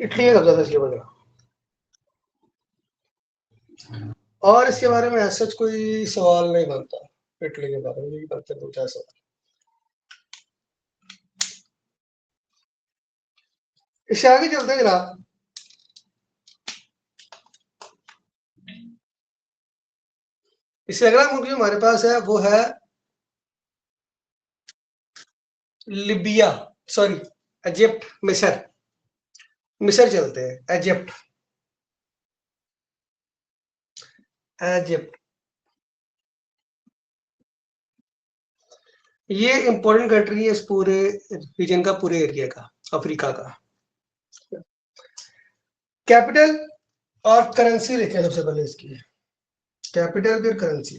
Italy का कब्जा था इसके ऊपर। और इसके बारे में ऐसा कोई सवाल नहीं बनता, इटली के बारे में यही बनते दो चार सवाल। इससे आगे चलते हैं जनाब। इससे अगला मुल्क जो हमारे पास है वो है लिबिया, सॉरी इजिप्ट, मिस्र। मिस्र चलते हैं, इजिप्ट। इजिप्ट ये इंपॉर्टेंट कंट्री है इस पूरे रीजन का, पूरे एरिया का, अफ्रीका का। कैपिटल और करेंसी लिखे सबसे पहले इसकी, कैपिटल फिर करेंसी।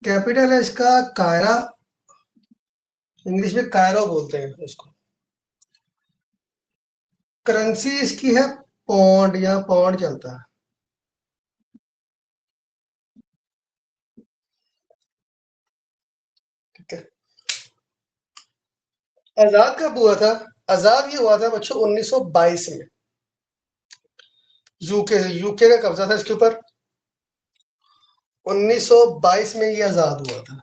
कैपिटल है इसका कायरा, इंग्लिश में कायरो बोलते हैं उसको। करेंसी इसकी है पौंड, या पौंड चलता है। ठीक है। आजाद कब हुआ था? आजाद ये हुआ था बच्चों 1922 में। यूके का कब्जा था इसके ऊपर। 1922 में ये आजाद हुआ था।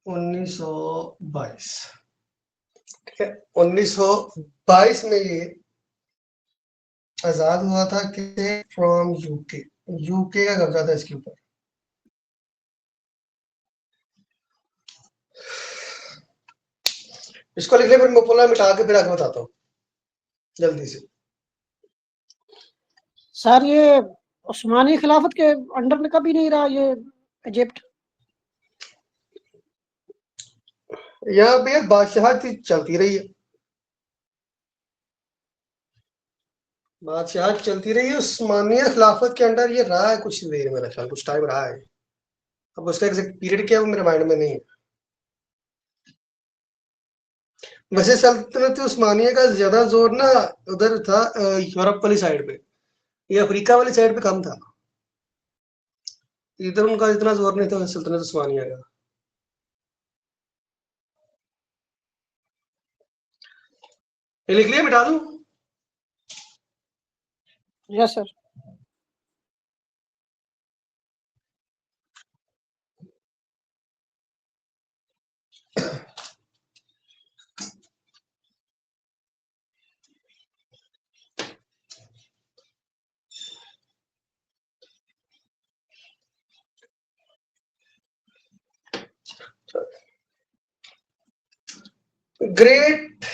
उन्नीस सौ बाईस, ठीक है। 1922 में ये आजाद हुआ था किसे? From UK. यूके का कब्जा था इसके ऊपर। इसको लिख ले, फिर मैं पूरा मिटा के फिर आगे बताता हूँ जल्दी से। सर ये उस्मानी खिलाफत के अंडर में कभी नहीं रहा ये इजिप्ट? यहाँ पे यार बादशाहत चलती रही है, बादशाहत चलती रही है। उस्मानिया खिलाफत के अंडर ये रहा है कुछ देर, मेरा ख्याल कुछ टाइम रहा है। अब उसका एग्जैक्ट पीरियड क्या है वो मेरे माइंड में नहीं है। वैसे सल्तनत उस्मानिया का ज्यादा जोर ना उधर था, यूरोप वाली साइड पे, ये अफ्रीका वाली साइड पे कम था। इधर उनका इतना जोर नहीं था सल्तनत उस्मानिया का। ये लिख लिया, मिटा दूं? Yes sir. Great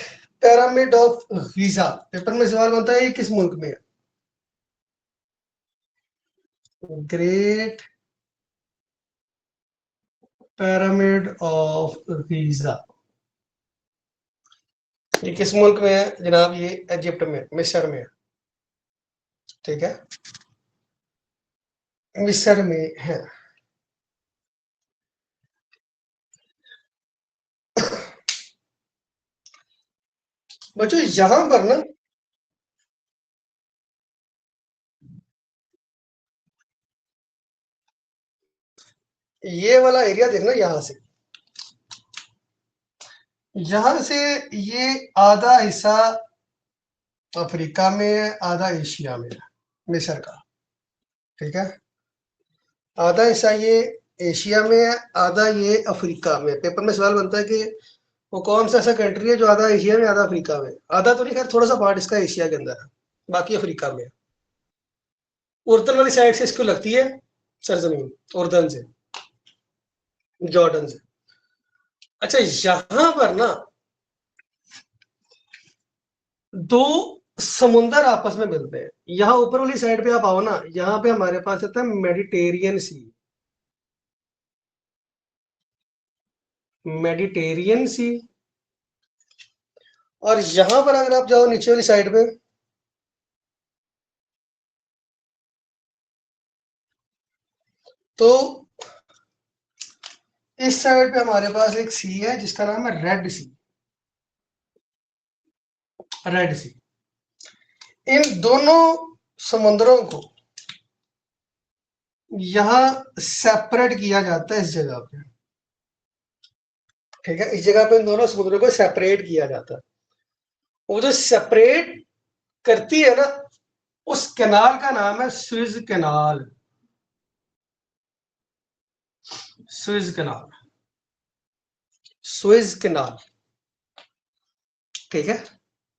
pyramid of Giza, paper में सवाल बनता है ये किस मुल्क में है? ग्रेट पिरामिड ऑफ गीजा, ये किस मुल्क में है जनाब? ये इजिप्ट में, मिस्र में। ठीक है, मिस्र में है। बच्चों यहां पर ना ये वाला एरिया देखना, यहां से ये आधा हिस्सा अफ्रीका में है, आधा एशिया में है, मिस्र का। ठीक है, आधा हिस्सा ये एशिया में है, आधा ये अफ्रीका में। पेपर में सवाल बनता है कि वो कौन सा ऐसा कंट्री है जो आधा एशिया में आधा अफ्रीका में? आधा तो नहीं, खैर थोड़ा सा पार्ट इसका एशिया के अंदर है, बाकी अफ्रीका में है। उर्दन वाली साइड से इसको लगती है सरजमीन, उर्दन से, जॉर्डन से। अच्छा, यहां पर ना दो समुंदर आपस में मिलते हैं। यहाँ ऊपर वाली साइड पे आप आओ ना, यहाँ पे हमारे पास आता है मेडिटेरियन सी, मेडिटेरियन सी। और यहां पर अगर आप जाओ नीचे वाली साइड पे, तो इस साइड पे हमारे पास एक सी है जिसका नाम है रेड सी, रेड सी। इन दोनों समुद्रों को यहां सेपरेट किया जाता है इस जगह पे, ठीक है, इस जगह पे इन दोनों समुद्रों को सेपरेट किया जाता है। वो जो सेपरेट करती है ना, उस कैनाल का नाम है Swiss canal. Swiss canal, Swiss canal, ठीक है,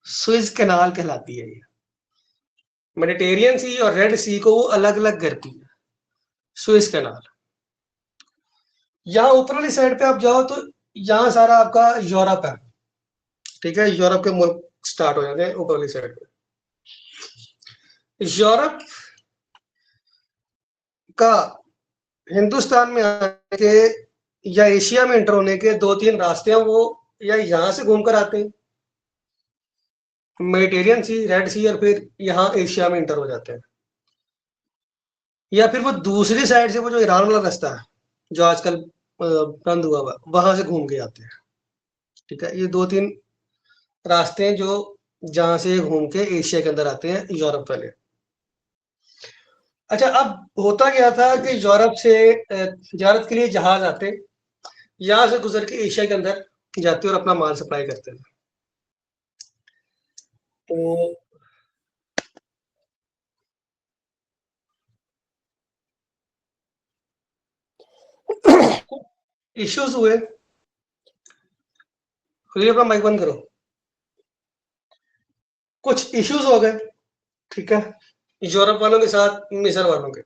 स्विज कैनाल कहलाती है ये। मेडिटेरियन सी और रेड सी को वो अलग अलग करती है, स्विज कैनाल। यहाँ ऊपर वाली साइड पे आप जाओ तो यहाँ सारा आपका यूरोप है, ठीक है, यूरोप के मुल्क स्टार्ट हो जाते हैं ऊपर वाली साइड पे। यूरोप का हिंदुस्तान में आने के या एशिया में एंटर होने के दो तीन रास्ते हैं, वो या यहाँ से घूमकर आते हैं मेडिटेरियन सी, रेड सी, और फिर यहाँ एशिया में एंटर हो जाते हैं, या फिर वो दूसरी साइड से वो जो ईरान वाला रास्ता है जो आजकल बंद हुआ हुआ, वहां से घूम के आते हैं, ठीक है। ये दो तीन रास्ते हैं जो जहां से घूम के एशिया के अंदर आते हैं यूरोप वाले। अच्छा, अब होता क्या था कि यूरोप से तिजारत के लिए जहाज आते, यहाँ से गुजर के एशिया के अंदर जाते और अपना माल सप्लाई करते थे। तो इश्यूज हुए, खुद अपना माइक बंद करो। कुछ इश्यूज हो गए, ठीक है, यूरोप वालों के साथ मिस्र वालों के।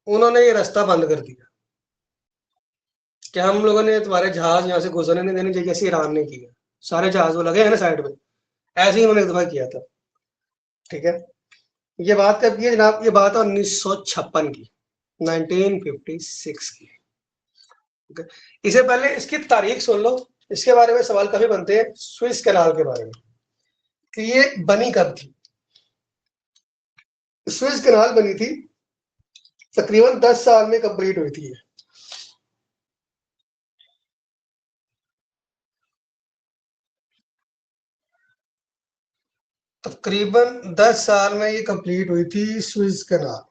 उन्होंने ये रास्ता बंद कर दिया कि हम लोगों ने तुम्हारे जहाज यहाँ से गुजरने नहीं देने, जैसे ईरान ने किया, सारे जहाज वो लगे हैं ना साइड में, ऐसे ही उन्होंने एक दफा किया था, ठीक है। ये बात कब की है जनाब? ये बात है 1956 की, 1956 की, okay? इससे पहले इसकी तारीख सुन लो, इसके बारे में सवाल काफी बनते हैं स्विस कैनाल के बारे में कि ये बनी कब थी। स्विस कैनाल बनी थी तकरीबन 10 साल में कंप्लीट हुई थी। तकरीबन 10 साल में ये कंप्लीट हुई थी स्विस कैनाल,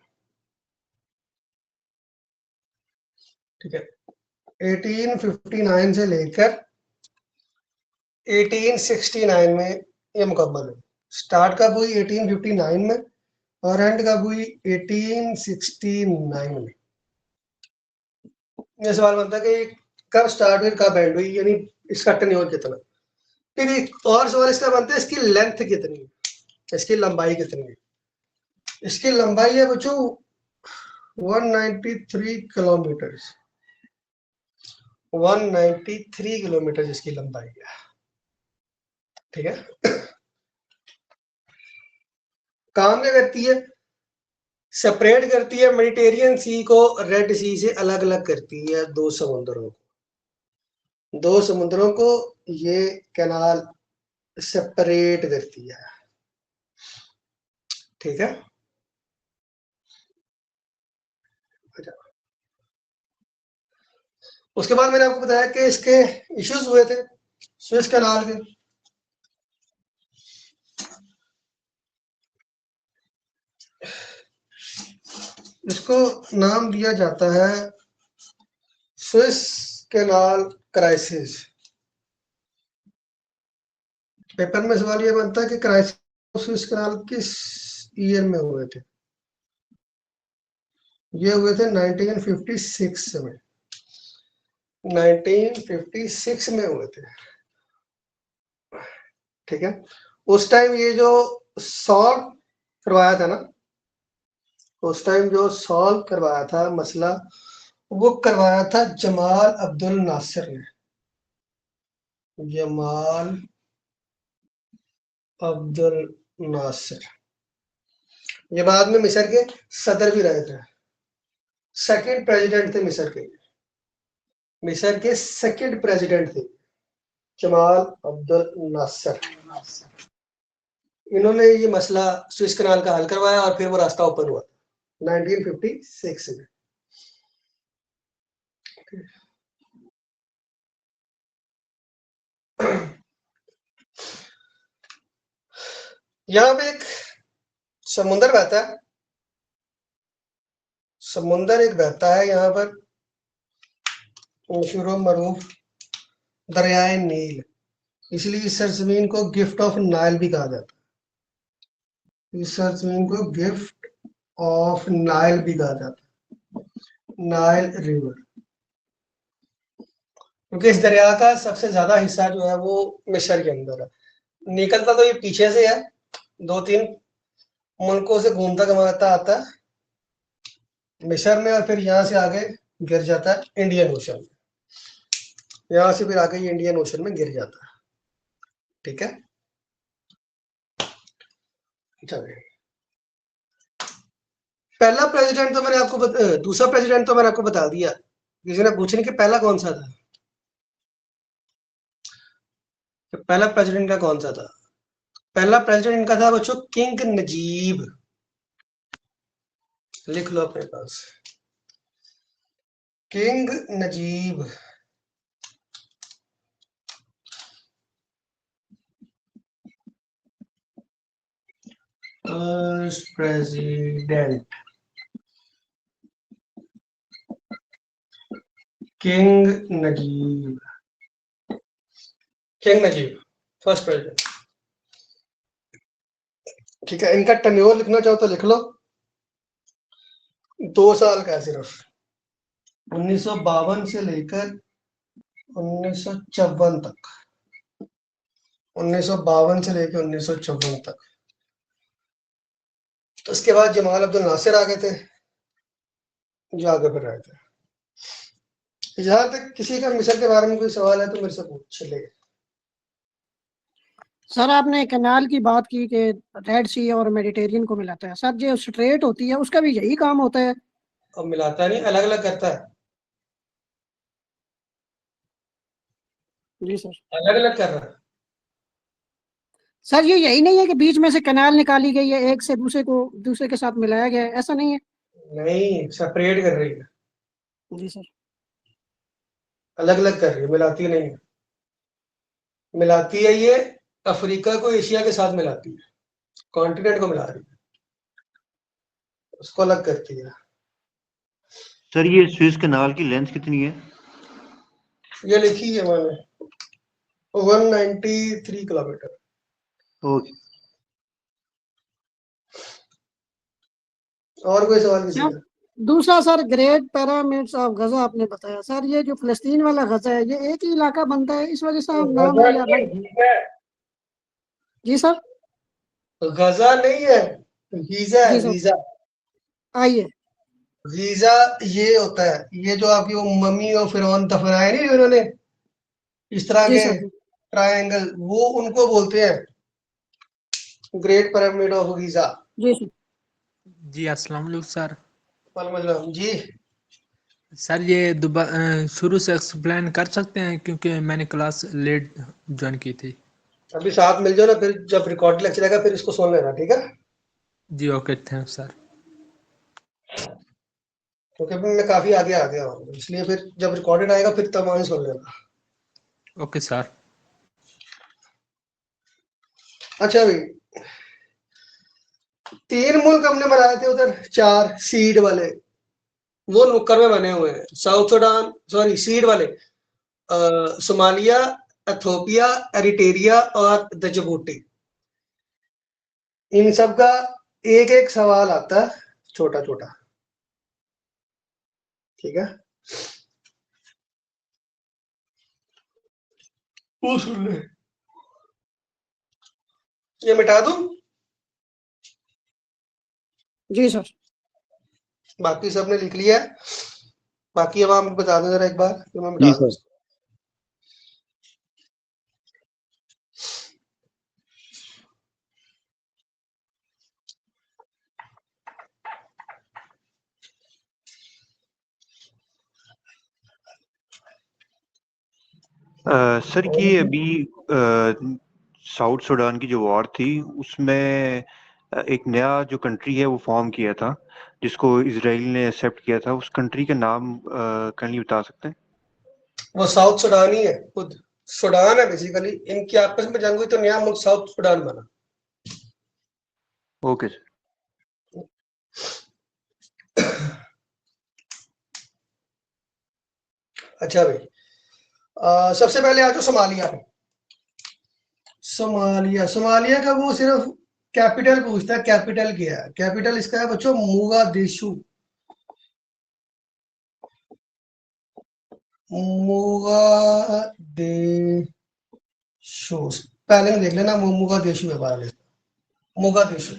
ठीक है। 1859 से लेकर 1869 में ये मुकम्मल हुई। स्टार्ट कब हुई? 1859 में, और एंड कब हुई? 1869 में। ये सवाल बनता है कि कब स्टार्ट हुई कब एंड हुई, यानी इसका टेन्योर कितना। फिर एक और सवाल इसका बनता है, इसकी लेंथ कितनी है, इसकी लंबाई कितनी है। इसकी लंबाई है बच्चों 193 किलोमीटर, 193 किलोमीटर जिसकी लंबाई है, ठीक है। काम क्या करती है? सेपरेट करती है मेडिटेरियन सी को रेड सी से, अलग अलग करती है दो समुद्रों को, दो समुद्रों को ये कैनाल सेपरेट करती है, ठीक है। उसके बाद मैंने आपको बताया कि इसके इश्यूज हुए थे स्विस कैनाल के। इसको नाम दिया जाता है स्विस कैनाल क्राइसिस। पेपर में सवाल ये बनता है कि क्राइसिस स्विस कैनाल किस ईयर में हुए थे। ये हुए थे 1956 में, 1956 में हुए थे, ठीक है। उस टाइम ये जो सॉल्व करवाया था ना, उस टाइम जो सॉल्व करवाया था मसला, वो करवाया था जमाल अब्दुल नासिर ने, जमाल अब्दुल नासिर। ये बाद में मिस्र के सदर भी रहे थे, सेकंड प्रेसिडेंट थे मिस्र के, मिस्र के सेकंड प्रेसिडेंट थे जमाल अब्दुल नासिर। इन्होंने ये मसला स्विस कैनाल का हल करवाया और फिर वो रास्ता ओपन हुआ 1956 में। यहाँ पे एक समुंदर बहता है, समुंदर एक बहता है यहाँ पर, मशहूर मरूफ दरियाए नील, इसलिए इस सरजमीन को गिफ्ट ऑफ नाइल भी कहा जाता है। इस सरजमीन को गिफ्ट ऑफ नाइल भी कहा जाता है, नाइल रिवर, क्योंकि इस दरिया का सबसे ज्यादा हिस्सा जो है वो मिस्र के अंदर है। निकलता तो ये पीछे से है, 2-3 मुल्कों से घूमता घुमाता आता है मिस्र में, और फिर यहाँ से आगे गिर जाता है इंडियन ओशन में, यहाँ से फिर आगे ये इंडियन ओशन में गिर जाता है। ठीक है, चलिए। पहला प्रेसिडेंट तो मैंने आपको दूसरा प्रेसिडेंट तो मैंने आपको बता दिया। किसी ने पूछने कि पहला कौन सा था, तो पहला प्रेसिडेंट का कौन सा था? पहला प्रेसिडेंट इनका था बच्चों किंग नजीब, लिख लो अपने पास, king Naguib. First president king Naguib, king Naguib first president. ठीक है, इनका टेन्योर लिखना चाहो तो लिख लो, 2 साल का है सिर्फ, 1952 से लेकर 1954 तक, 1952 से लेकर 1954 तक। तो उसके बाद जमाल अब्दुल नासिर आ गए थे, जो आगे बढ़ रहे थे। जहां तक किसी का मिस्र के बारे में कोई सवाल है तो मेरे से पूछ ले। सर आपने कनाल की बात की कि रेड सी और मेडिटेरियन को मिलाता है, सर जो स्ट्रेट होती है उसका भी यही काम होता है? अब मिलाता नहीं, अलग अलग करता है, जी सर। अलग अलग कर रहा है। सर ये यही नहीं है कि बीच में से कनाल निकाली गई है, एक से दूसरे के साथ मिलाया गया है, ऐसा नहीं है? नहीं, सेपरेट कर रही है, जी सर। अलग अलग कर रही है, मिलाती नहीं है। मिलाती है ये अफ्रीका को एशिया के साथ मिलाती है, कॉन्टिनेंट को मिला रही है, उसको अलग करती है। सर ये स्विस कैनाल की लेंथ कितनी है? ये लिखी है मैंने, 193 किलोमीटर। ओके। और कोई सवाल किसी का? दूसरा सर, ग्रेट पिरामिड्स ऑफ गजा आपने बताया, सर ये जो फिलिस्तीन वाला गजा है ये एक ही इलाका बनता है, इस वजह से हम नाम है या अलग? जी सर। गजा नहीं है, गीजा है, जी सर। गीजा। आइए। गीजा ये होता है, ये जो आपकी वो मम्मी और फिरौन दफनाए नहीं उन्होंने इस तरह जी के सर। ट्रायंगल, वो उनको बोलते हैं ग्रेट पिरामिड ऑफ गीजा। जी सर। जी अस्सलाम वालेकुम सर। वालेकुम जी। सर ये दोबारा शुरू से एक्सप्लेन कर सकते हैं, क्योंकि मैंने क्लास लेट ज्वाइन की थी। अभी साथ मिल जाओ ना, फिर जब रिकॉर्ड लेक्चर आएगा फिर इसको सुन लेना, ठीक है? जी ओके, थैंक सर। क्योंकि अभी मैं काफी आगे आ गया हूँ, इसलिए फिर जब रिकॉर्डेड आएगा फिर तब वहीं सुन लेना। Okay sir. अच्छा भाई, 3 मुल्क हमने बनाए थे उधर, 4 सीड वाले, वो नुक्कड़ में बने हुए हैं। साउथ सूडान, सॉरी सीड वाले, सोमालिया, एथोपिया, एरिटेरिया और दजबूटी। इन सब का एक एक सवाल आता है, छोटा छोटा, ठीक है? वो सुन ले, ये मिटा दूं? जी सर। बाकी सबने लिख लिया है, बाकी अब आप बता दो जरा एक बार, तो मैं जी मिटा दूं। सर। सर ये अभी साउथ सूडान की जो वॉर थी उसमें एक नया जो कंट्री है वो फॉर्म किया था, जिसको इसराइल ने एक्सेप्ट किया था, उस कंट्री का नाम काइंडली बता सकते हैं? वो साउथ सूडान ही है, खुद सूडान है बेसिकली। इनकी आपस में जंग हुई तो नया मुल्क साउथ सूडान बना। Okay sir. अच्छा भाई, सबसे पहले आ जाओ सोमालिया पे। सोमालिया का वो सिर्फ कैपिटल पूछता है, कैपिटल क्या है? कैपिटल इसका है बच्चों मोगादिशु। मोगादिशु पहले में देख लेना, मोगादिशु है बारह। मोगादिशु,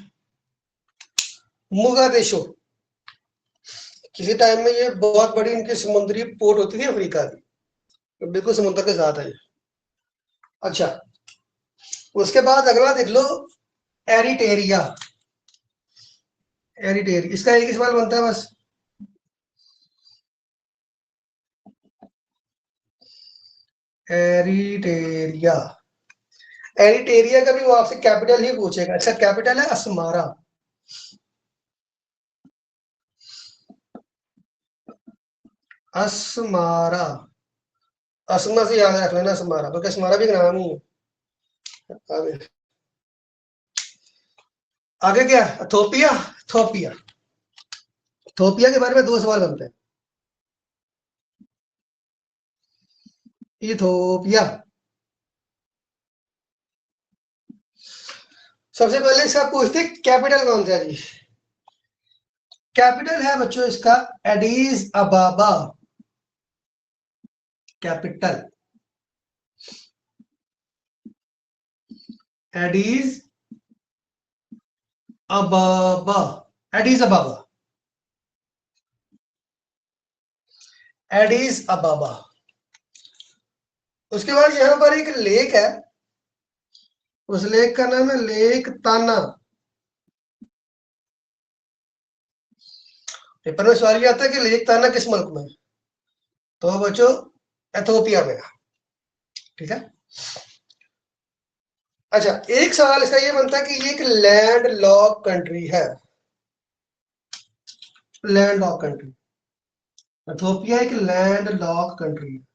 मोगादिशु किसी टाइम में ये बहुत बड़ी इनकी समुद्री पोर्ट होती थी अफ्रीका की, तो बिल्कुल समुद्र के साथ है ये। अच्छा, उसके बाद अगला देख लो, एरिटेरिया। एरिटेरिया, इसका एक ही सवाल बनता है बस, एरिटेरिया। एरिटेरिया का भी वो आपसे कैपिटल ही पूछेगा। अच्छा, कैपिटल है असमारा। असमारा, असमा से याद रख लेना असमारा, क्योंकि असमारा भी एक नाम ही है। आगे आगे क्या? इथोपिया। इथोपिया, इथोपिया के बारे में दो सवाल बनते हैं। इथोपिया, सबसे पहले इसका पूछते कैपिटल कौन सा है जी? कैपिटल है बच्चों इसका Aedes अबाबा। Capital Aedes अबाबा, Aedes अबाबा, Aedes अबाबा। उसके बाद यहां पर एक लेक है, उस लेक का नाम है लेक ताना। पेपर में सवाल ये आता है कि लेक ताना किस मुल्क में है? तो बच्चों इथोपिया में। ठीक है। अच्छा, एक सवाल इसका ये बनता है कि ये एक लैंड लॉक कंट्री है। लैंड लॉक कंट्री, इथोपिया एक लैंड लॉक कंट्री है।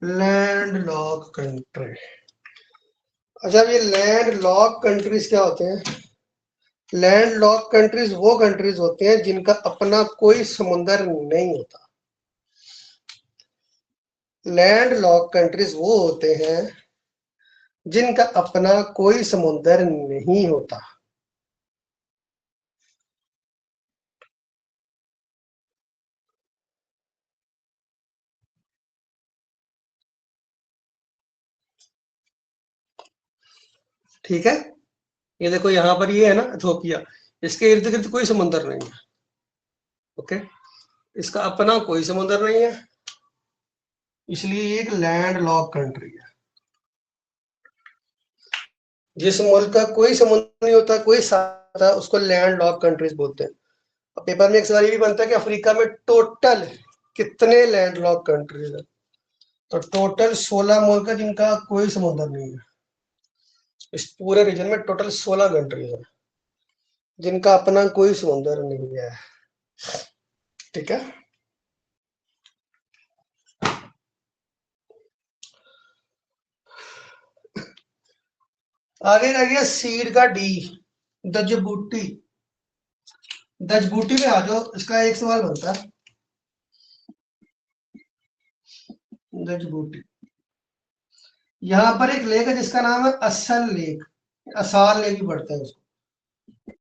Land lock country. अच्छा, ये लैंड लॉक कंट्रीज क्या होते हैं? लैंड लॉक कंट्रीज वो कंट्रीज होते हैं जिनका अपना कोई समुंदर नहीं होता। लैंड लॉक कंट्रीज वो होते हैं जिनका अपना कोई समुंदर नहीं होता। ठीक है, ये देखो यहां पर ये है ना इथोपिया, इसके इर्द गिर्द कोई समुंदर नहीं है। ओके, इसका अपना कोई समुंदर नहीं है, इसलिए ये एक लैंड लॉक कंट्री है। जिस मुल्क का कोई समुद्र नहीं होता, कोई साथ, उसको लैंड लॉक कंट्रीज बोलते हैं। अब पेपर में एक सवाल ये भी बनता है कि अफ्रीका में टोटल कितने लैंड लॉक कंट्रीज है? तो टोटल 16 मुल्क है जिनका कोई समुद्र नहीं है। इस पूरे रीजन में टोटल 16 कंट्रीज है जिनका अपना कोई समुद्र नहीं है। ठीक है। आगे रह गया सीड का डी, दजबूटी। दजबूटी में आ जाओ, इसका एक सवाल बनता है। दजबूटी, यहाँ पर एक लेक है जिसका नाम है असल लेक, असाल लेक भी पढ़ते हैं उसको।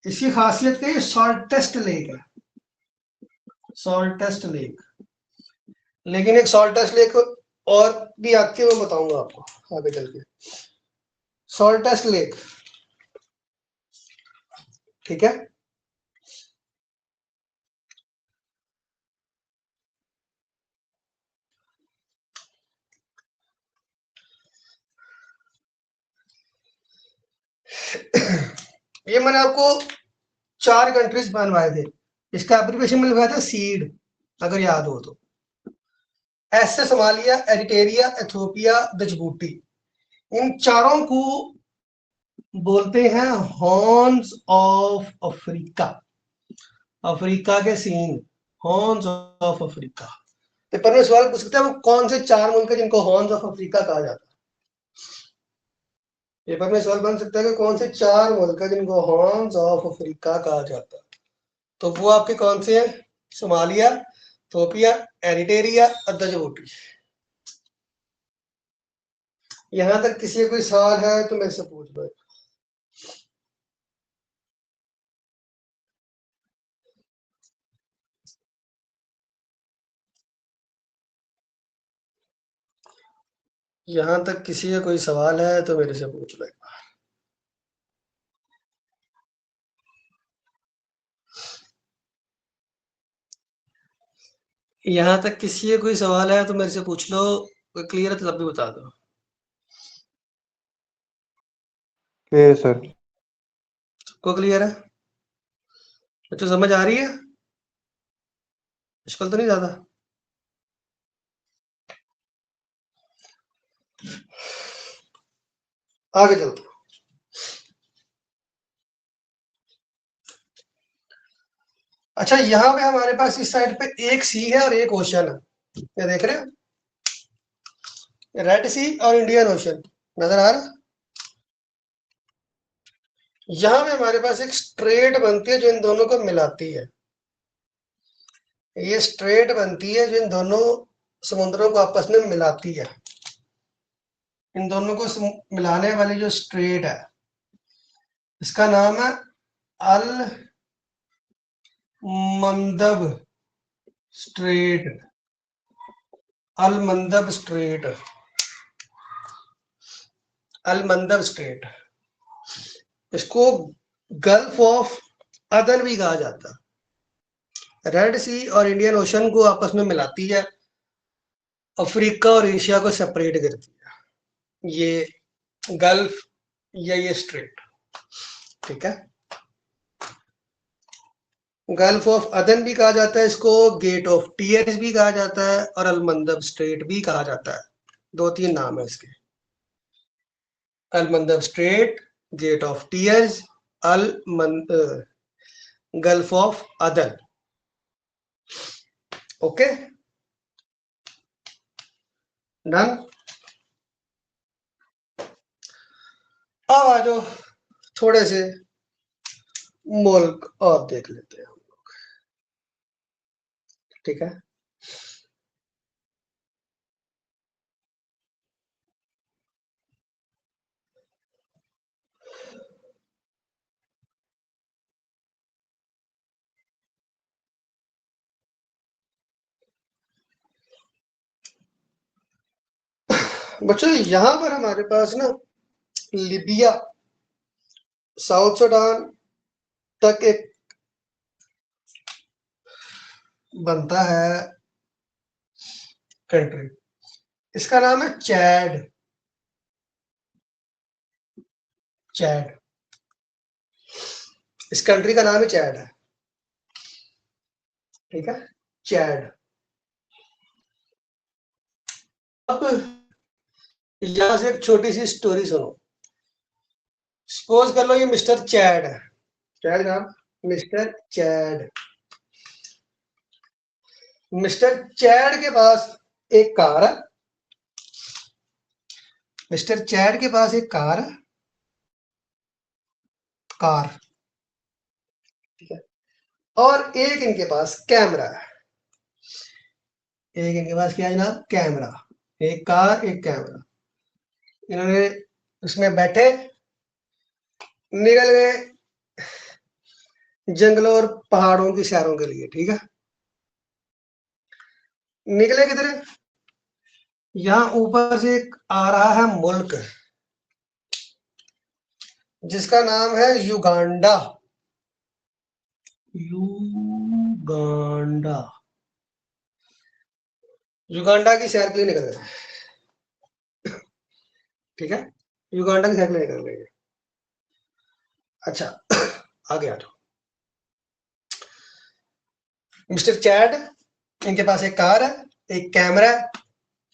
इसकी खासियत क्या है? सॉल्टेस्ट लेक है, सॉल्टेस्ट लेक। लेकिन एक सॉल्टेस्ट लेक और भी आती है, मैं बताऊंगा आपको आगे चल के। सॉल्टेस्ट लेक, ठीक है। ये मैंने आपको 4 कंट्रीज बनवाए थे, इसका एब्रिविएशन में लिखा था सीड, अगर याद हो तो। एस से सोमालिया, एरिटेरिया, इथोपिया, दजबूटी। इन चारों को बोलते हैं हॉर्न्स ऑफ अफ्रीका। अफ्रीका के सींग, हॉर्न्स ऑफ अफ्रीका। पेपर में सवाल पूछ सकते हैं वो कौन से 4 मुल्क है जिनको हॉर्न्स ऑफ अफ्रीका कहा जाता है? पेपर में सवाल बन सकता है कि कौन से 4 मुल्क है जिनको हॉर्न्स ऑफ अफ्रीका कहा जाता है? तो वो आपके कौन से हैं? सोमालिया, इथोपिया, एरिट्रिया और जिबूटी। यहां तक किसी का कोई सवाल है तो मेरे से पूछ लो। यहां तक किसी का कोई सवाल है तो मेरे से पूछ लो। यहां तक किसी का कोई सवाल है तो मेरे से पूछ लो। कोई क्लियर है तो तब भी बता दो। Clear sir. सबको क्लियर है? तो समझ आ रही है? मुश्किल तो नहीं ज्यादा? आगे चलते हैं। अच्छा, यहाँ पे हमारे पास इस साइड पे एक सी है और एक ओशन है। क्या देख रहे हो? रेड सी और इंडियन ओशन नजर आ रहा? यहाँ पे हमारे पास एक स्ट्रेट बनती है जो इन दोनों को मिलाती है। ये स्ट्रेट बनती है जो इन दोनों समुद्रों को आपस में मिलाती है। इन दोनों को मिलाने वाली जो स्ट्रेट है इसका नाम है अल मंदब स्ट्रेट। अल मंदब स्ट्रेट। अल मंदब स्ट्रेट। इसको गल्फ ऑफ अदन भी कहा जाता है। रेड सी और इंडियन ओशन को आपस में मिलाती है, अफ्रीका और एशिया को सेपरेट करती है ये गल्फ या ये स्ट्रेट। ठीक है, गल्फ ऑफ अदन भी कहा जाता है इसको, गेट ऑफ टीयर्स भी कहा जाता है और अलमंदब स्ट्रेट भी कहा जाता है। दो तीन नाम है इसके। Al Mandab strait, gate of tears, gulf of Aden. Okay done. अब आ जाओ, थोड़े से मुल्क और देख लेते हैं हम लोग। ठीक है, बच्चों यहां पर हमारे पास ना लिबिया, साउथ सूडान तक एक बनता है कंट्री। इसका नाम है चैड। चैड, इस कंट्री का नाम है चैड है। ठीक है, चैड। अब यहां से एक छोटी सी स्टोरी सुनो। सपोज कर लो ये मिस्टर चैड है। चैड नाम, मिस्टर चैड। मिस्टर चैड के पास एक कार है। मिस्टर चैड के पास एक कार है। कार, ठीक है, और एक इनके पास कैमरा है। एक इनके पास क्या है जनाब? कैमरा। एक कार, एक कैमरा। इन्होंने उसमें बैठे, निकल गए जंगलों और पहाड़ों की सैरों के लिए। ठीक है, निकले किधर? यहां ऊपर से एक आ रहा है मुल्क जिसका नाम है युगांडा। युगांडा। युगांडा की सैर के लिए निकल गए। ठीक है, युगांडा की सैर के लिए निकल गए। अच्छा, आगे आ जाओ। मिस्टर चैड, इनके पास एक कार है, एक कैमरा है।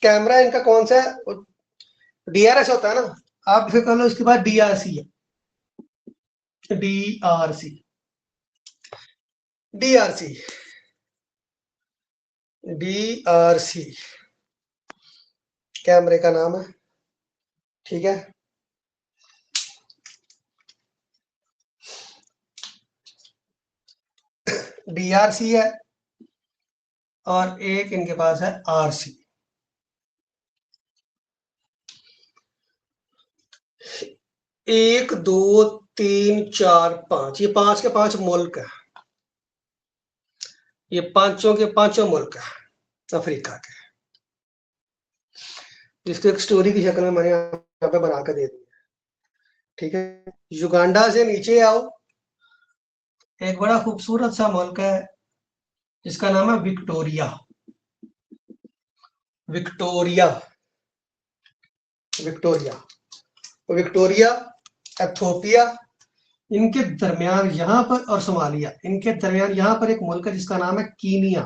कैमरा इनका कौन सा है? डीआरएस होता है ना, आप फिर कह लो इसके बाद डीआरसी है। डीआरसी, डीआरसी, डीआरसी कैमरे का नाम है। ठीक है, DRC है और एक इनके पास है RC। एक, दो, तीन, चार, पांच, ये 5 के 5 मुल्क है। ये पांचों के पांचों मुल्क है अफ्रीका के, जिसको एक स्टोरी की शक्ल में मैंने यहाँ पे बना कर दे दी है। ठीक है, युगांडा से नीचे आओ, एक बड़ा खूबसूरत सा मुल्क है जिसका नाम है Victoria. Victoria, Victoria, Victoria, Ethiopia, इनके दरमियान यहां पर, और सोमालिया, इनके दरमियान यहां पर एक मुल्क है जिसका नाम है कीनिया।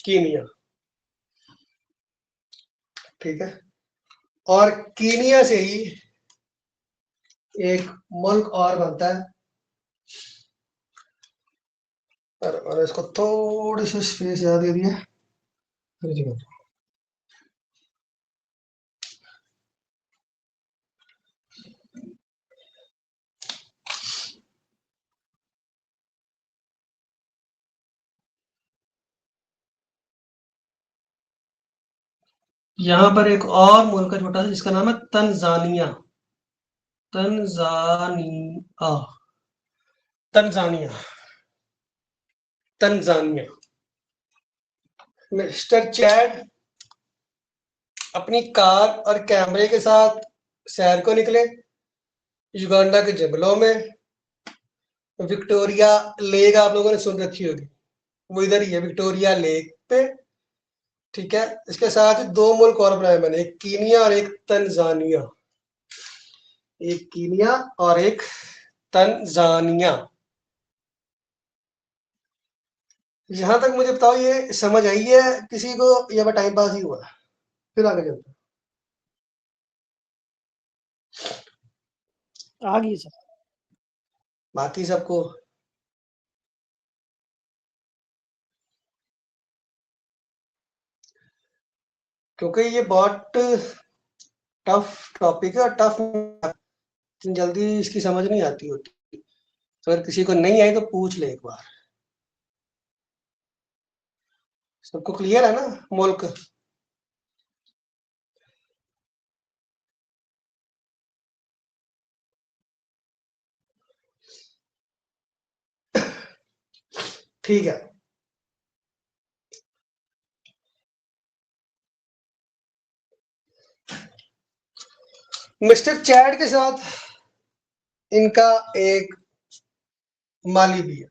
कीनिया, ठीक है। और कीनिया से ही एक मुल्क और बनता है, और इसको थोड़ी सी स्पेस याद दे दिया। यहां पर एक और मुल्क है छोटा सा जिसका नाम है Tanzania. Tanzania, Tanzania, Tanzania. Mister Chad अपनी कार और कैमरे के साथ सैर को निकले युगांडा के जंगलों में। विक्टोरिया लेक आप लोगों ने सुन रखी होगी, वो इधर ही है, विक्टोरिया लेक पे। ठीक है, इसके साथ ही दो मुल्क और बनाए मैंने, एक कीनिया और एक तंजानिया। एक कीनिया और एक तंजानिया। यहां तक मुझे बताओ, ये समझ आई है किसी को या टाइम पास ही हुआ? फिर आगे चलते हैं। आ गई सर। बाकी सबको क्योंकि ये बहुत टफ टॉपिक है और टफ, जल्दी इसकी समझ नहीं आती होती, तो अगर किसी को नहीं आई तो पूछ ले एक बार। सबको क्लियर है ना मुल्क? ठीक है, मिस्टर चैड के साथ इनका एक माली भी है।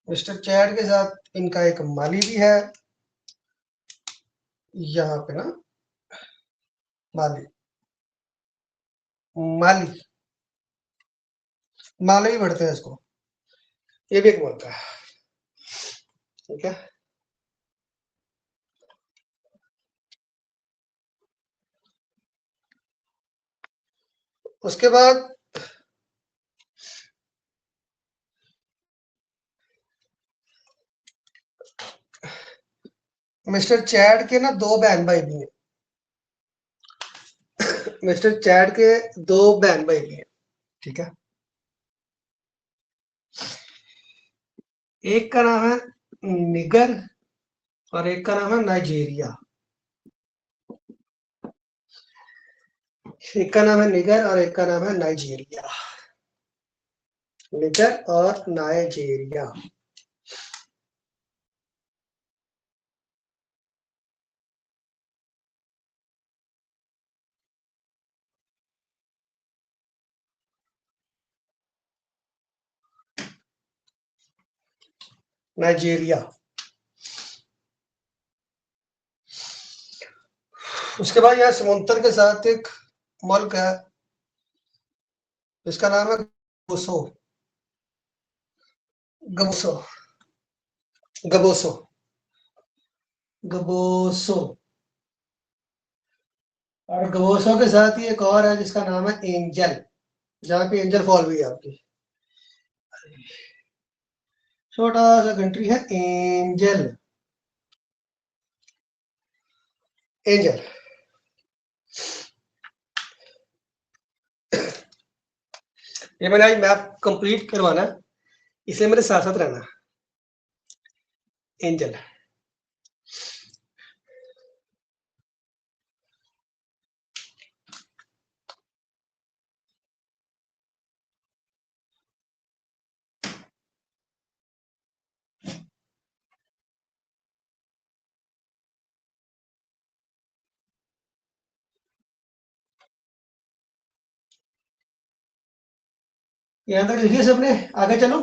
मिस्टर चैड के साथ इनका एक माली भी है, यहाँ पे ना, माली, माली, माली भी पढ़ते हैं इसको, ये भी एक मुल्क है। ठीक है, उसके बाद मिस्टर चैड के ना दो बहन भाई भी हैं। मिस्टर चैड के दो बहन भाई भी हैं। ठीक है, एक का नाम है निगर और एक का नाम है नाइजीरिया। एक का नाम है निगर और एक का नाम है नाइजीरिया। निगर और नाइजीरिया। नाइजीरिया। उसके बाद यहाँ समुद्र के साथ एक मुल्क है जिसका नाम है गबोसो। गबोसो, गबोसो, गबोसो। और गबोसो के साथ ही एक और है जिसका नाम है एंजल, जहाँ पे एंजल फॉल भी है आपकी। छोटा सा कंट्री है एंजल, एंजल। ये मैंने आज मैप कंप्लीट करवाना है, इसलिए मेरे साथ साथ रहना। एंजल यहां तक लिखिए सबने, आगे चलो।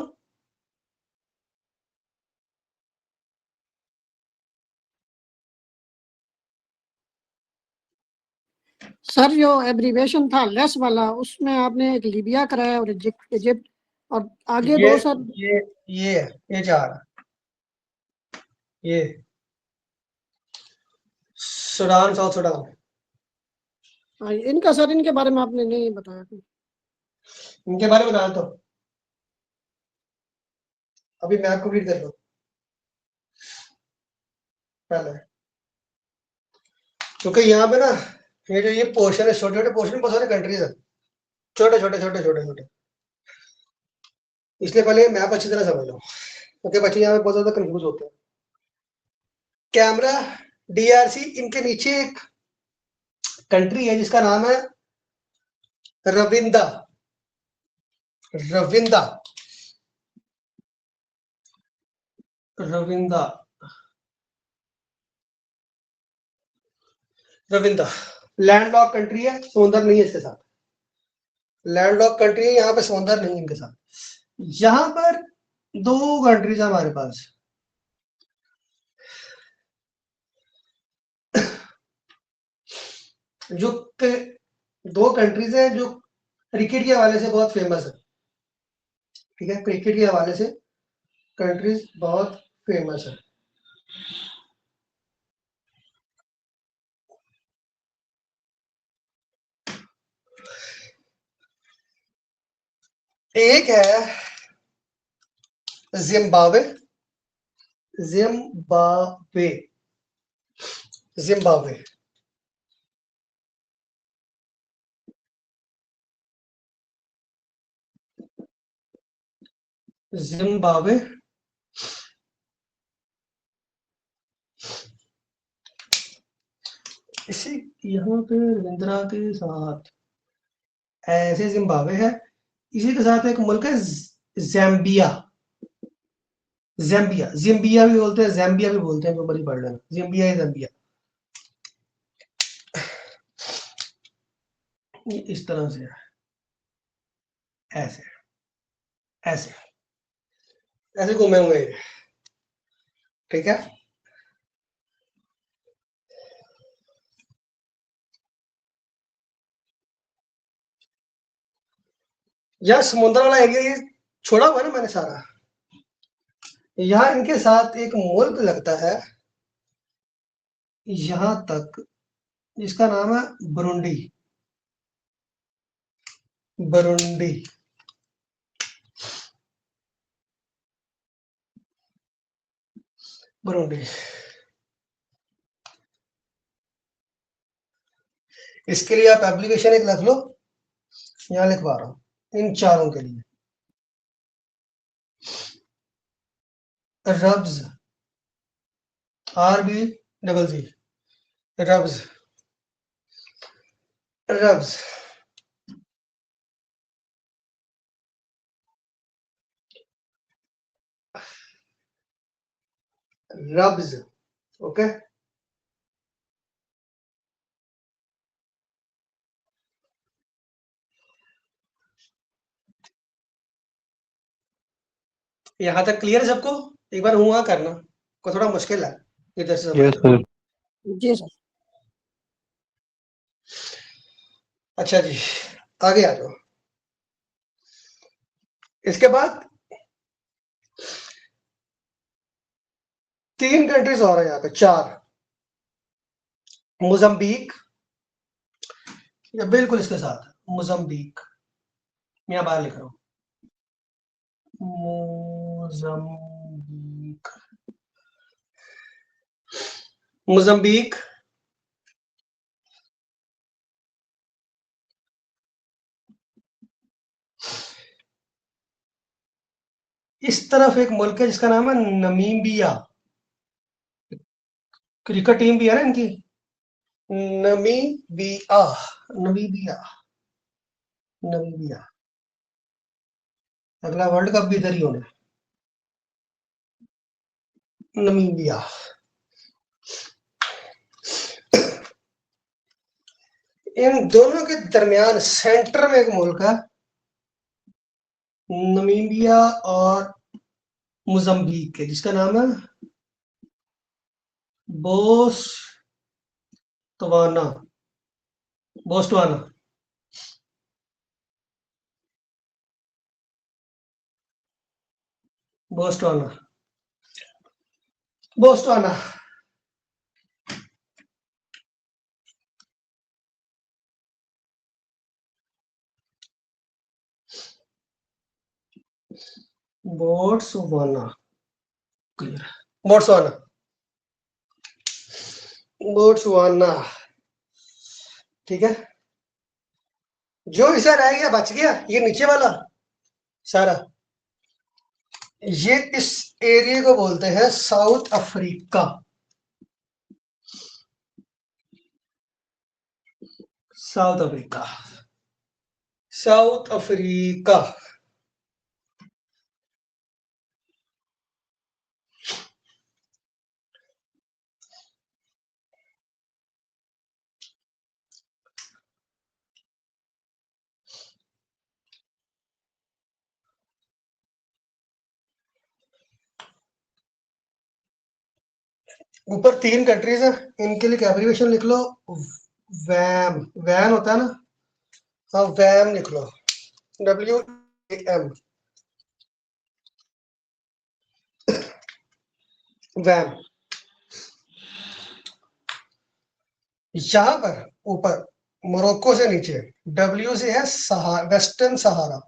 सर जो एब्रीवेशन था लेस वाला, उसमें आपने एक लीबिया कराया और इजिप्ट, और आगे ये दो सर ये चार, ये सूडान, साउथ सूडान, इनका सर, इनके बारे में आपने नहीं बताया। इनके बारे में बता दो, अभी मैप कंप्लीट कर लो पहले, क्योंकि यहाँ पे ना ये जो ये पोर्शन है, छोटे छोटे पोर्शन में बहुत सारे कंट्रीज है, छोटे छोटे छोटे छोटे छोटे, इसलिए पहले मैप अच्छी तरह समझ लो, क्योंकि बच्चे यहाँ पे बहुत ज्यादा कंफ्यूज होते हैं। कैमरा DRC, इनके नीचे एक कंट्री है जिसका नाम है रविंदा, रविंदा, रविंदा, रविंदा। लैंडलॉक कंट्री है, समुंदर नहीं है इसके साथ, लैंडलॉक कंट्री है, यहाँ पे समुंदर नहीं है इनके साथ। यहाँ पर दो कंट्रीज है हमारे पास, जो दो कंट्रीज है जो क्रिकेट के हवाले से बहुत फेमस है, ठीक है, क्रिकेट के हवाले से कंट्रीज बहुत फेमस है। एक है जिम्बाब्वे, जिम्बाब्वे, जिम्बाब्वे, जिम्बाब्वे, इसी यहाँ पे रविंद्रा के साथ ऐसे जिम्बाब्वे है, इसी के साथ एक मुल्क है जैम्बिया, जैम्बिया, जिम्बिया भी बोलते हैं, जैम्बिया भी बोलते हैं, जो बड़ी पढ़ लेना, जिम्बिया या जैम्बिया, इस तरह से है, ऐसे ऐसे ऐसे घूमे हुए हैं, ठीक है। यह समुद्र वाला एरिया ये छोड़ा हुआ है ना मैंने सारा, यहाँ इनके साथ एक मुल्क लगता है यहां तक, जिसका नाम है बुरुंडी, बुरुंडी, बुरुंडी। इसके लिए आप एप्लीकेशन एक लिख लो, यहाँ लिखवा रहा हूं इन चारों के लिए, रब्ज, RBZZ, रब्ज, रब्ज, रब्ज, ओके। यहाँ तक क्लियर है सबको? एक बार हुआ करना को थोड़ा मुश्किल है इधर से यस समझना। सर। जी सर। अच्छा जी, आगे आ जाओ। इसके बाद 3 कंट्रीज और है यहाँ पे, 4, मोजाम्बिक, या बिल्कुल इसके साथ मोजाम्बिक, मैं यहाँ बाहर लिख रहा हूँ, मोजाम्बिक, मोजाम्बिक, इस तरफ एक मुल्क है जिसका नाम है नमीबिया, क्रिकेट टीम भी है ना इनकी, नमीबिया, नमीबिया, नमीबिया। अगला वर्ल्ड कप भी इधर ही होना है, नमीबिया। इन दोनों के दरमियान सेंटर में एक मुल्क है, नमीबिया और मोजाम्बिक के, जिसका नाम है Botswana, Botswana. Botswana, Botswana. Botswana, clear, Botswana, Botswana. ठीक है, जो हिस्सा रह गया बच गया, ये नीचे वाला सारा, ये इस एरिया को बोलते हैं south Africa. South Africa, south Africa. ऊपर 3 कंट्रीज है, इनके लिए एब्रिविएशन लिख लो, वैम, वैम होता है ना, हाँ वैम लिख लो, WAM, वैम। यहां पर ऊपर मोरक्को से नीचे W से है वेस्टर्न सहारा,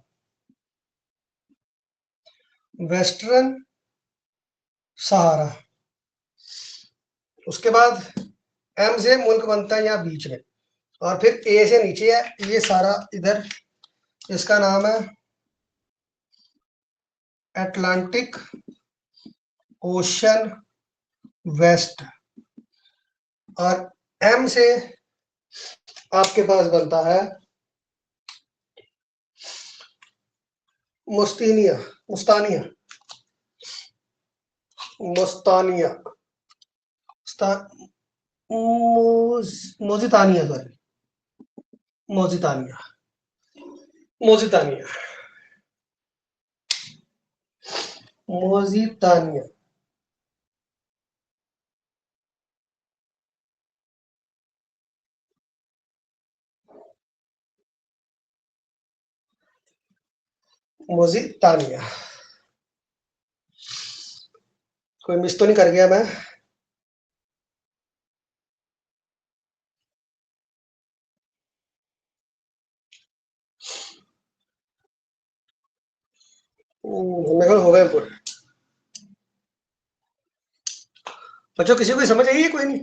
वेस्टर्न सहारा। उसके बाद M से मुल्क बनता है यहाँ बीच में, और फिर A से नीचे है ये सारा इधर, इसका नाम है अटलांटिक ओशन वेस्ट, और M से आपके पास बनता है मुस्तानिया, मुस्तानिया, मुस्तानिया, मोजितानिया, सॉरी, मोजितानिया, मोजितानिया, मोजितानिया। मोजितानिया। कोई मिस तो नहीं कर गया मैं? मेरे ख्याल हो गए पूरे बच्चों। किसी को समझ आई है? कोई नहीं,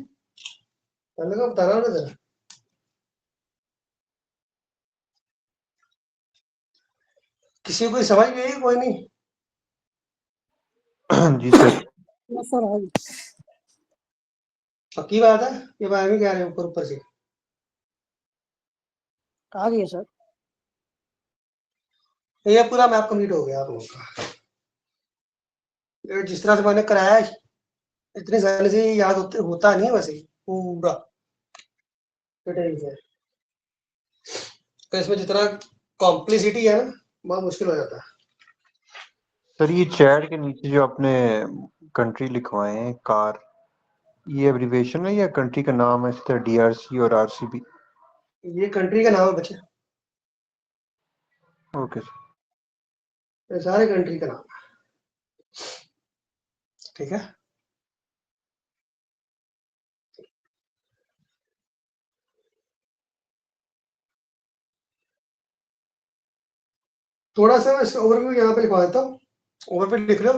पहले को बताना ना जरा। किसी को समझ में आई? कोई नहीं? जी सर। यस सर, आ गई। पक्की बात है, ये बात भी कह रहे हैं ऊपर ऊपर से। आ गई है सर। ये पूरा मैप कंप्लीट हो गया आप लोगों का। ये जिस तरह से मैंने कराया है, इतनी सारी से याद होता नहीं है वैसे ही पूरा डिटेल से। तो इसमें जितना कॉम्प्लिसिटी है ना, बहुत मुश्किल हो जाता है। सर ये चैट के नीचे जो आपने कंट्री लिखवाए हैं कार, ये एब्रिविएशन है या कंट्री का नाम है, इस तरह DRC और RCB? ये कंट्री का नाम है बच्चे, ओके सर। ये सारे कंट्री का नाम है। ठीक है, थोड़ा सा मैं इसका ओवरव्यू यहाँ पे लिखवा देता हूँ। ओवरव्यू लिख लो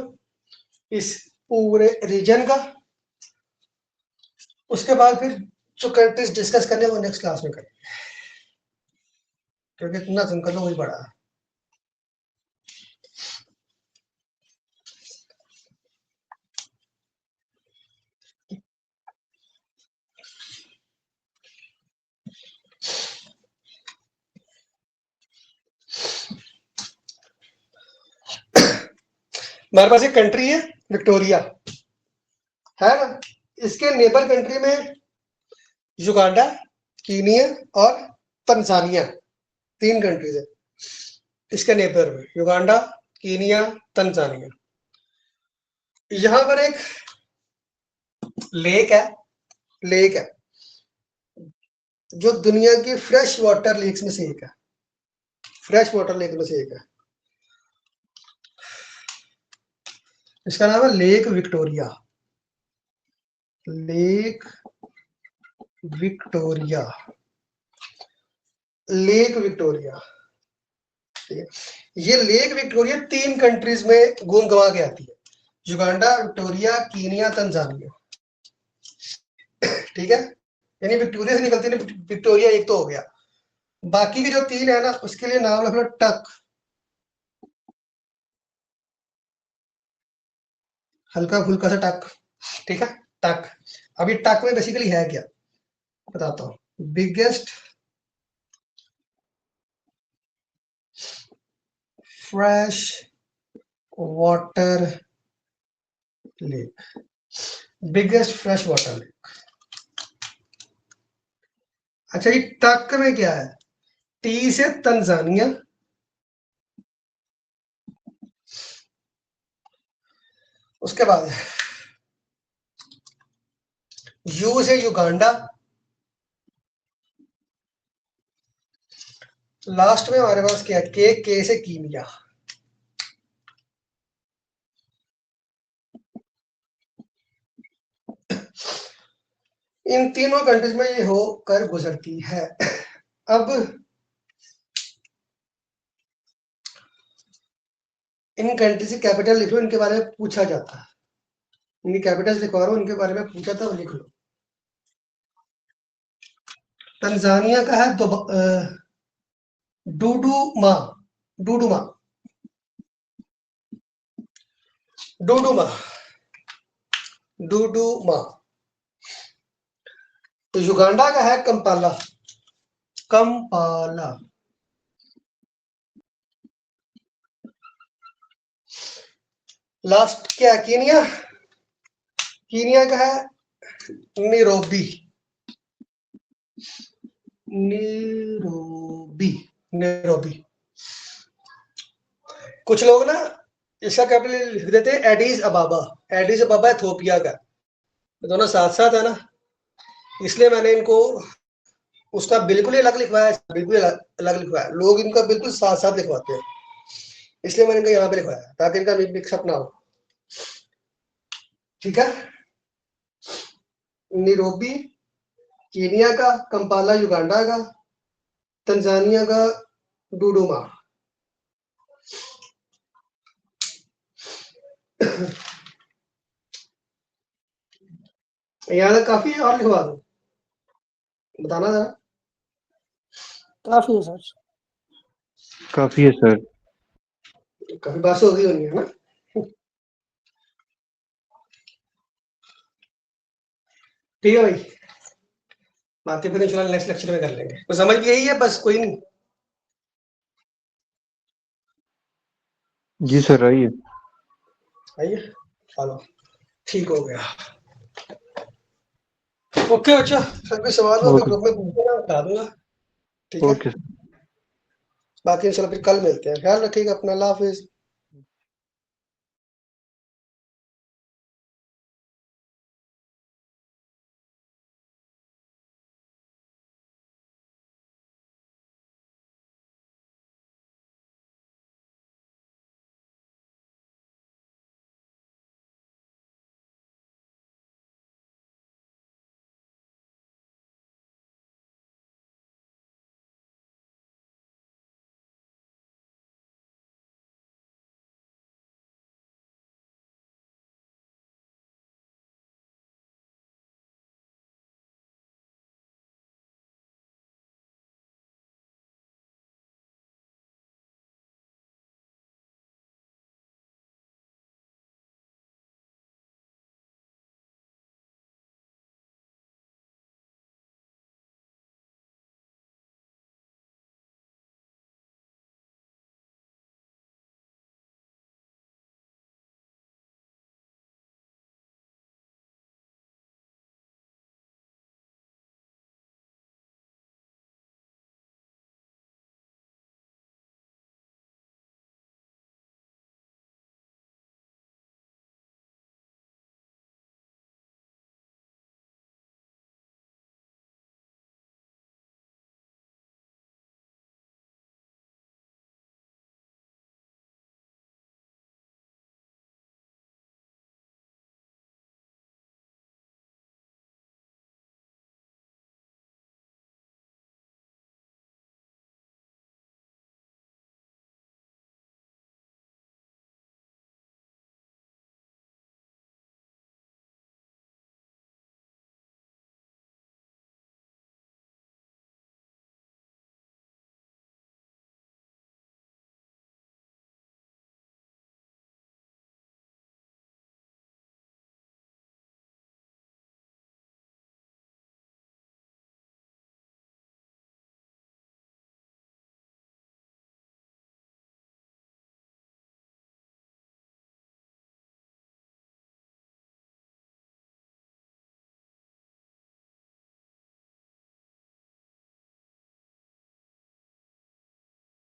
इस पूरे रीजन का। उसके बाद फिर जो कंट्रीज डिस्कस करने वो नेक्स्ट क्लास में करें, क्योंकि इतना तुम कर लो वही बड़ा है। हमारे पास एक कंट्री है विक्टोरिया, है ना, इसके नेबर कंट्री में युगांडा, कीनिया और तंजानिया, 3 कंट्रीज है इसके नेबर में, युगांडा, कीनिया, तंजानिया। यहां पर एक लेक है जो दुनिया की फ्रेश वाटर लेक्स में से एक है, फ्रेश वाटर लेक में से एक है। इसका नाम है lake Victoria, lake Victoria, lake Victoria. ये लेक विक्टोरिया 3 कंट्रीज में घूम गवा के आती है, युगांडा, विक्टोरिया, कीनिया, तंजानिया। ठीक है, यानी विक्टोरिया से निकलती है, विक्टोरिया एक तो हो गया, बाकी के जो 3 है ना उसके लिए नाम रख लो टक, हल्का फुल्का सा टक। ठीक है, टक। अभी टक में बेसिकली है क्या बताता हूँ। Biggest fresh water lake, biggest fresh water lake. अच्छा, ये टक में क्या है, टी से तंजानिया, उसके बाद यू से युगांडा, लास्ट में हमारे पास क्या है, के से कीनिया। इन तीनों कंट्रीज में ये होकर गुजरती है। अब इन कंट्री से कैपिटल लिख लो, इनके बारे में पूछा जाता है, इनकी कैपिटल लिखवा रहा हूं, इनके बारे में पूछा था, लिख लो। तंजानिया का है डूडूमा, डूडूमा, डूडूमा, डूडूमा। तो युगांडा का है कंपाला, कंपाला। लास्ट क्या है, कीनिया, कीनिया का है नैरोबी, नैरोबी, नैरोबी। कुछ लोग ना इसका कैपिटल लिख देते हैं एडिस अबाबा, एडिस अबाबा इथोपिया का, दोनों साथ साथ है ना, इसलिए मैंने इनको उसका बिल्कुल ही अलग लिखवाया, बिल्कुल अलग लिखवाया। लोग इनका बिल्कुल साथ साथ लिखवाते हैं, इसलिए मैंने इनका यहाँ पे लिखवाया ताकि इनका मिक्सअप ना हो। ठीक है, नैरोबी कीनिया का, कंपाला युगांडा का, तंजानिया का डूडूमा। यहाँ तक काफी और लिखवा दो, बताना जरा। काफी है सर। काफी है सर। काफी बात हो गई होनी है ना। ठीक है भाई, बातें फिर इंशाल्लाह नेक्स्ट लेक्चर में कर लेंगे। तो समझ यही है बस, कोई नहीं। जी सर, आइए आइए, चलो ठीक हो गया। ओके अच्छा, फिर भी सवाल हो तो ग्रुप में पूछना, बता दूंगा। ठीक है, ओके। बाकी इंशाल्लाह फिर कल मिलते हैं। ख्याल रखिएगा अपना, अल्लाह हाफिज।